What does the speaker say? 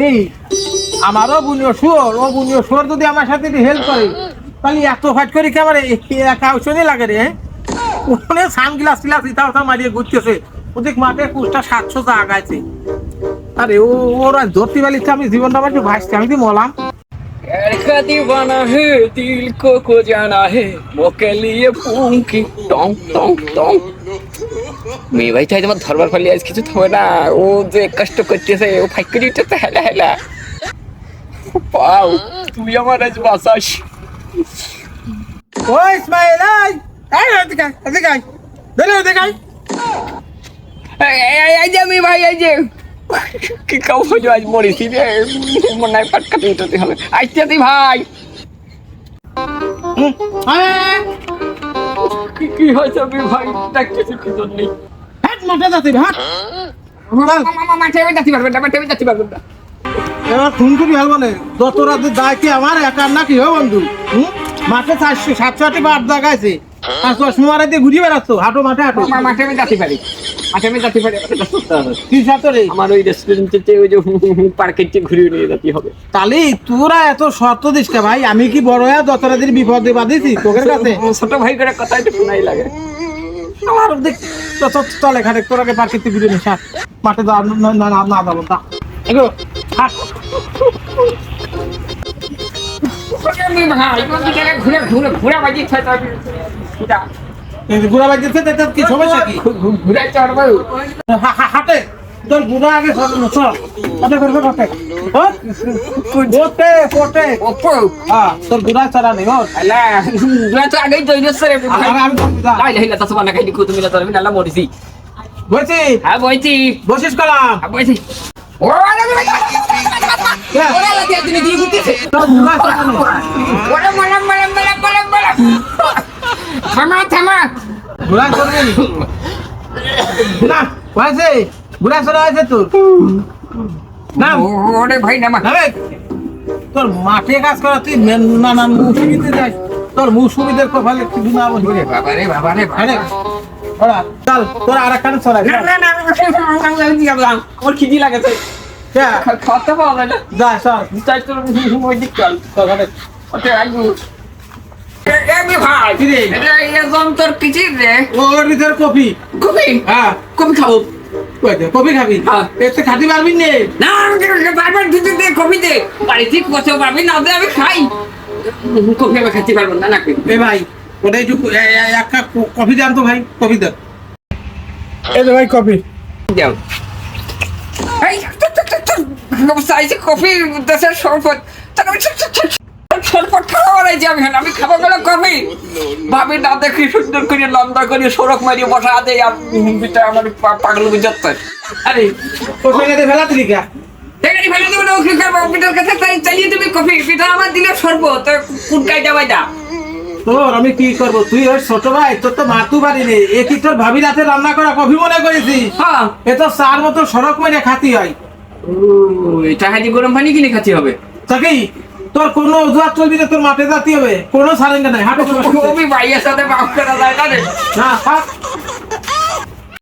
এই আমারও বুনিও শুয়োর ও বুনিও শুয়োর যদি আমার সাথে হেল্প করে তাহলে এত ফাইট করি কি আমার একা শুনে লাগে রে ওখানে সানগ্লাস টিলাস ইতা মারিয়ে ঘুরতেছে ওদিক মাঠে কুষ্টা 700 আগাইছে আরে ওরা ধরতে পারলিছে আমি জীবনটা আমার ভাসছে আমি কি মলাম का दीवाना है दिल को जाना है वो के लिए पूंकी टोंग टोंग टोंग মেয়ে ভাই চাই তোমার ধরবার ফলে আজ কিছু থাকবে না ও যে কষ্ট করতেছে ও ফাইক করে উঠতেছে হেলা হেলা পাও তুই আমার আজ বাসাস ও ইসমাইল এই এদিকে ধরে দেখাই এই যে মেয়ে ভাই এই যে কি কাউ হয়ে আজ মরিছি রে মনে হয় পাটকাতে উঠতে হবে আইতে তুই ভাই কি হয়েছে মেয়ে ভাই ডাকতেছি কি জন্য হাট মাঠে যাতে হাট মাঠে আমি যাতে পারবেন না মাঠে আমি যাতে পারবেন না এবার খুন করি ভালো না যত রাতে যায় কি আমার একার নাকি হো বন্ধু মাঠে 400-700 বার দেখাইছে আর তো সময় রাতে ঘুরে বেড়াচ্ছ হাঁটো মাঠে মাঠে আমি যাতে পারি মাঠে আমি যাতে পারি কি সাথে রে আমার ওই রেস্টুরেন্টে ওই যে পার্কেটে ঘুরে নিয়ে যেতে হবে তাহলে তোরা এত শর্ত দিস কে ভাই আমি কি বড় হয়ে যত রাতের বিপদে বাঁধিছি তোদের কাছে ছোট ভাই করে কথাই তো শোনাই লাগে আমার দেখ চলে খাটে তোরাকে পার্কেটে ঘুরে নিস মাঠে না যাবো তা এগো হাট ঘুরে ঘুরে ঘুরে বাজি ঘুরা বাজছে কি সমস্যা কি ঘুরে চড়বো হাটে তোর বুড়া আগে চল হাটে করবে হাটে তোর বুড়া চড়া নেই তো আগেই তৈরি তুমি নালা মরিছি বলছি হ্যাঁ বইছি বসিস কলাম বইছি থামা থামা বুড়া করবি না বলছে বুড়া চড়া আছে তোর না ওরে ভাই নামা তোর মাঠে কাজ করা তুই নানান মুসুবিতে যাস তোর মুসুবিদের কপালে কিছু না বলবি বাবারে বাবারে ওরা চল তোর আর একখানে চড়াই ওর খিদি লাগেছে খাওয়াতে পাওয়া যায় না যা চল চাই তোর ওই দিক চল ওতে আইবু এমনি ভাই তোর কিছু রে ওর ভিতরে কফি কফি হ্যাঁ কফি খাবো কফি খাবি হ্যাঁ এতে খাতে পারবি নে না বারবার দুধ দে কফি দে বাড়িতে কত পাবি না দে আমি খাই কফি আমি খেতে পারবো না নাকি এ ভাই ওটা একটু এক কাপ কফি দেন তো ভাই কফি দেন এই যে ভাই কফি দাও এই সাইজে কফি দেশের শরবত তাহলে শরবত খাওয়া যাবে আমি খাবো গেলে কফি ভাবি না দেখি সুন্দর করে লম্বা করে সড়ক মারিয়ে বসা আছে আমার পাগল বুঝতে আরে কফি খেতে ফেলা দিলি কে এখানে ফেলে দেবো না ওকে খাবো পিঠার কাছে চালিয়ে তুমি কফি পিঠা আমার দিলে শরবত কুটকাই যাবাই দা তোর আমি কি করবো তুই ওই ছোট ভাই তোর তো মাতু বাড়ি নেই এ কি তোর ভাবি রাতে রান্না করা কফি মনে করেছি হ্যাঁ এ তো চার মতো সড়ক মেরে খাতি হয় এটা হাজি গরম পানি কিনে খাতে হবে তাকে তোর কোনো অজুহাত চলবি না তোর মাঠে যাতে হবে কোনো সারেঙ্গা নাই হাঁটে ভাইয়ের সাথে বাপ করা যায় না রে না